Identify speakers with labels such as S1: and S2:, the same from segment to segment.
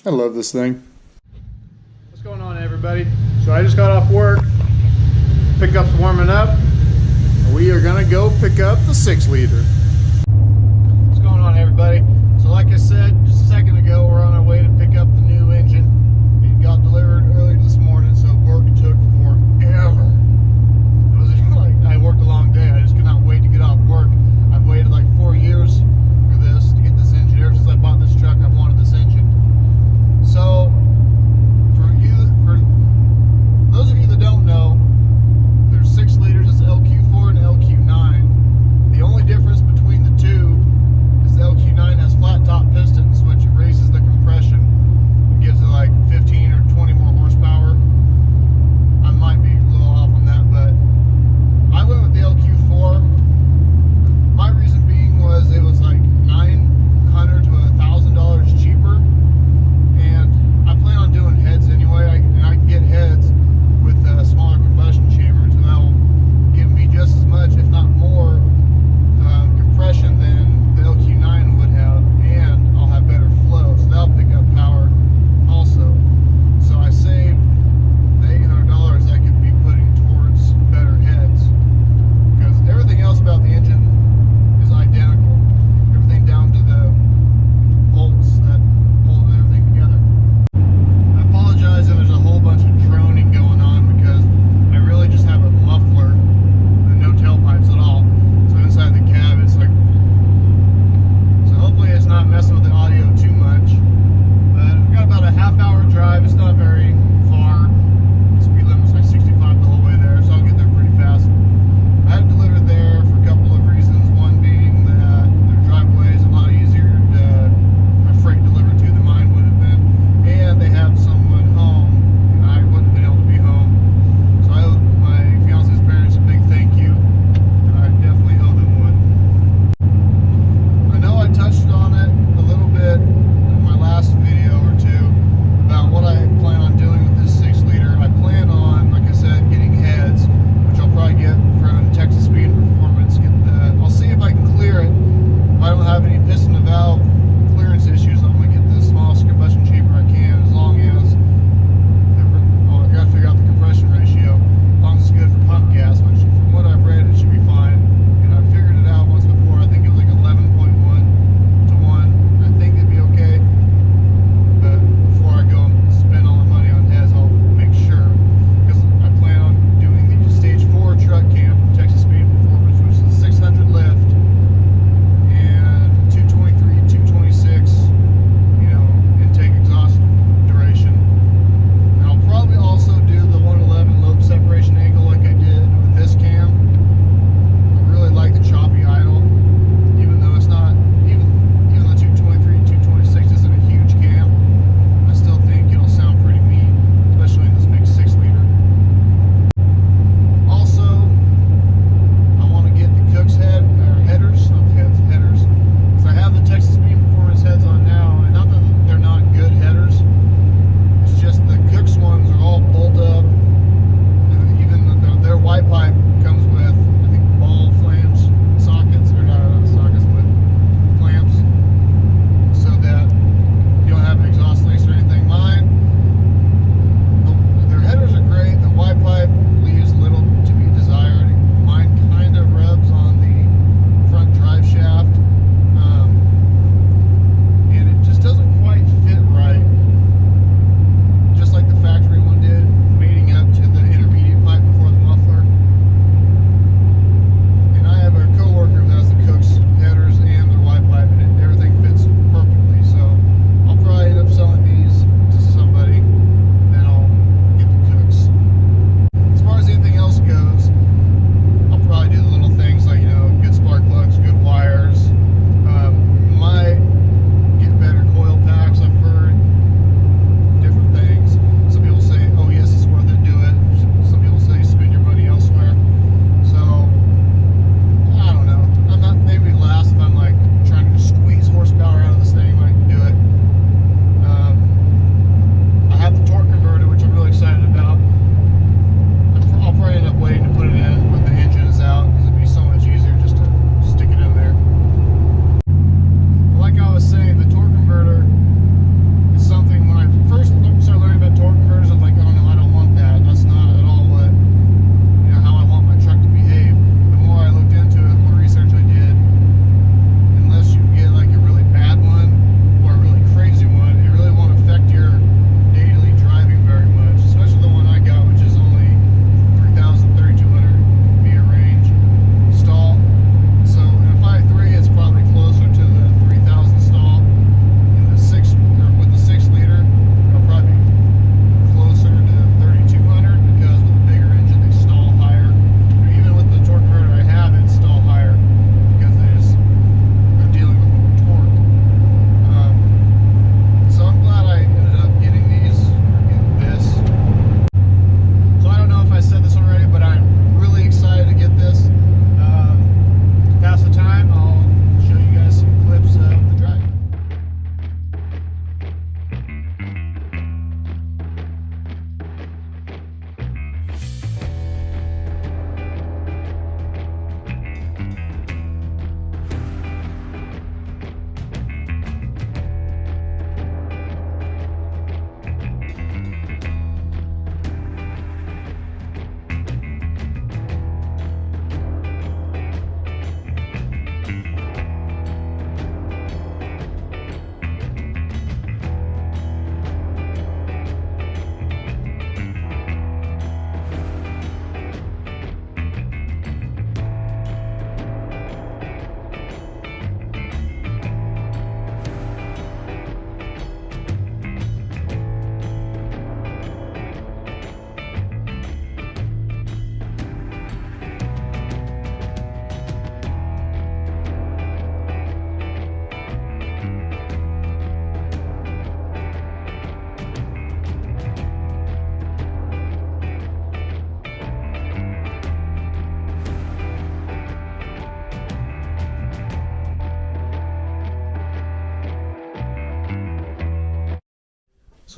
S1: I love this thing.
S2: What's going on, everybody? So I just got off work. Pickup's warming up. We are gonna go pick up the 6-liter. What's going on, everybody? So like I said just a second ago, we're on our way to pick up the new engine. It got delivered early this morning, so work took forever. It was like I worked a long day. I just could not wait to get off work. I've waited like 4 years for this, to get this engine. Ever since I bought this truck, I've wanted this engine. So for those of you that don't know, there's 6 liters. It's LQ4 and LQ9. The only difference between the two is the LQ9 has flat top pistons,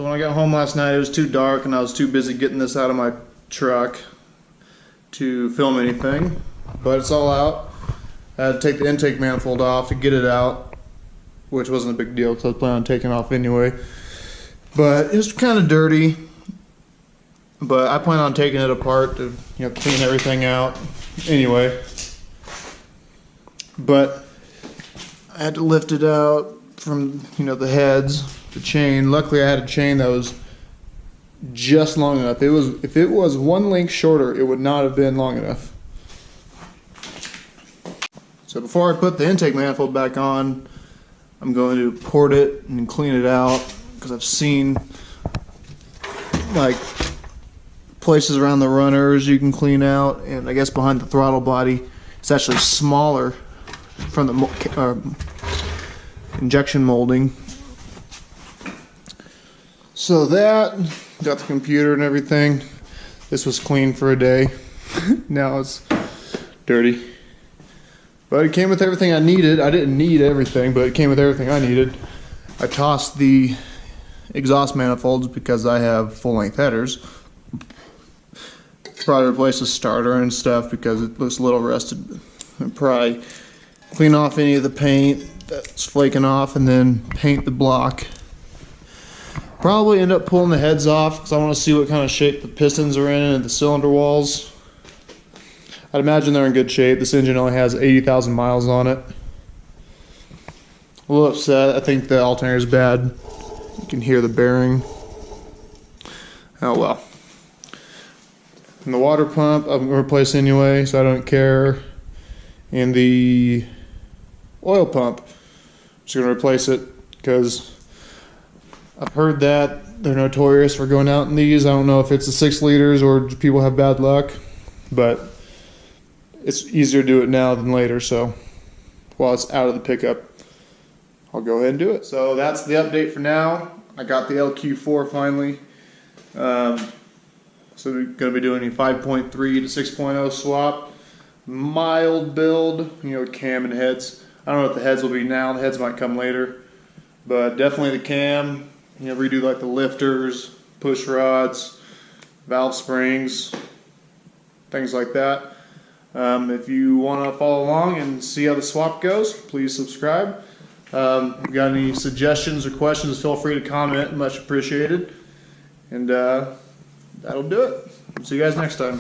S2: So when I got home last night, it was too dark and I was too busy getting this out of my truck to film anything, but it's all out. I had to take the intake manifold off to get it out, which wasn't a big deal because I was planning on taking it off anyway. But it's kind of dirty, but I plan on taking it apart to, you know, clean everything out anyway. But I had to lift it out from, you know, the heads, the chain. Luckily I had a chain that was just long enough. If it was one length shorter, it would not have been long enough. So before I put the intake manifold back on, I'm going to port it and clean it out, because I've seen like places around the runners you can clean out, and I guess behind the throttle body it's actually smaller from the injection molding. So that, got the computer and everything. This was clean for a day. Now it's dirty. But it came with everything I needed. I didn't need everything, but it came with everything I needed. I tossed the exhaust manifolds because I have full-length headers. Probably replace the starter and stuff because it looks a little rusted. And probably clean off any of the paint that's flaking off and then paint the block. Probably end up pulling the heads off because I want to see what kind of shape the pistons are in and the cylinder walls. I'd imagine they're in good shape. This engine only has 80,000 miles on it. A little upset. I think the alternator is bad. You can hear the bearing. Oh well. And the water pump I'm going to replace anyway, so I don't care. And the oil pump, I'm just going to replace it because I've heard that they're notorious for going out in these. I don't know if it's the 6 liters or people have bad luck, but it's easier to do it now than later, so while it's out of the pickup, I'll go ahead and do it. So that's the update for now. I got the LQ4 finally. So we're going to be doing a 5.3 to 6.0 swap. Mild build, you know, cam and heads. I don't know what the heads will be now. The heads might come later. But definitely the cam. You know, redo like the lifters, push rods, valve springs, things like that. If you want to follow along and see how the swap goes, please subscribe. If you got any suggestions or questions, feel free to comment. Much appreciated. And that'll do it. See you guys next time.